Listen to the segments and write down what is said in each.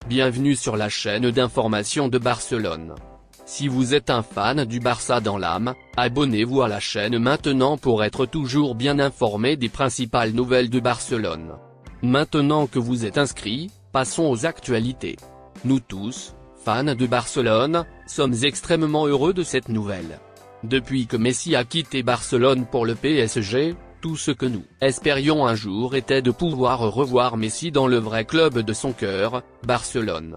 Bienvenue sur la chaîne d'information de Barcelone. Si vous êtes un fan du Barça dans l'âme, abonnez-vous à la chaîne maintenant pour être toujours bien informé des principales nouvelles de Barcelone. Maintenant que vous êtes inscrit, passons aux actualités. Nous tous, fans de Barcelone, sommes extrêmement heureux de cette nouvelle. Depuis que Messi a quitté Barcelone pour le PSG, tout ce que nous espérions un jour était de pouvoir revoir Messi dans le vrai club de son cœur, Barcelone.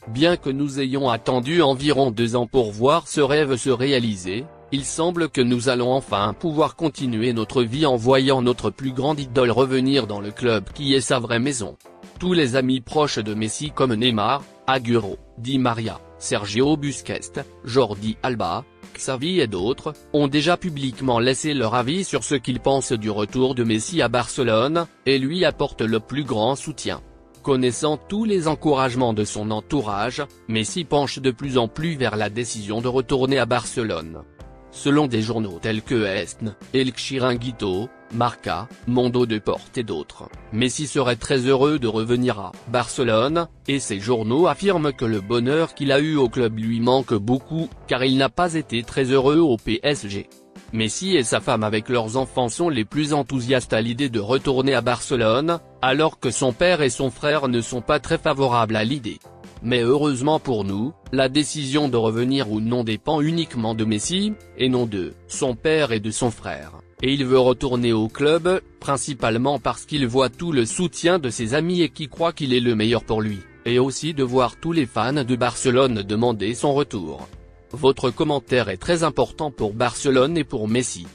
Bien que nous ayons attendu environ 2 ans pour voir ce rêve se réaliser, il semble que nous allons enfin pouvoir continuer notre vie en voyant notre plus grande idole revenir dans le club qui est sa vraie maison. Tous les amis proches de Messi comme Neymar, Agüero, Di Maria, Sergio Busquets, Jordi Alba, Xavi et d'autres, ont déjà publiquement laissé leur avis sur ce qu'ils pensent du retour de Messi à Barcelone, et lui apportent le plus grand soutien. Connaissant tous les encouragements de son entourage, Messi penche de plus en plus vers la décision de retourner à Barcelone. Selon des journaux tels que ESPN, El Chiringuito, Marca, Mundo Deportes et d'autres, Messi serait très heureux de revenir à Barcelone, et ces journaux affirment que le bonheur qu'il a eu au club lui manque beaucoup, car il n'a pas été très heureux au PSG. Messi et sa femme avec leurs enfants sont les plus enthousiastes à l'idée de retourner à Barcelone, alors que son père et son frère ne sont pas très favorables à l'idée. Mais heureusement pour nous, la décision de revenir ou non dépend uniquement de Messi, et non de son père et de son frère, et il veut retourner au club, principalement parce qu'il voit tout le soutien de ses amis et qui croit qu'il est le meilleur pour lui, et aussi de voir tous les fans de Barcelone demander son retour. Votre commentaire est très important pour Barcelone et pour Messi.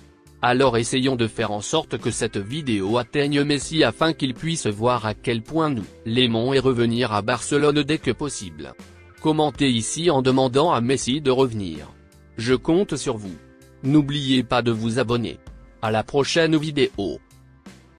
Alors essayons de faire en sorte que cette vidéo atteigne Messi afin qu'il puisse voir à quel point nous l'aimons et revenir à Barcelone dès que possible. Commentez ici en demandant à Messi de revenir. Je compte sur vous. N'oubliez pas de vous abonner. À la prochaine vidéo.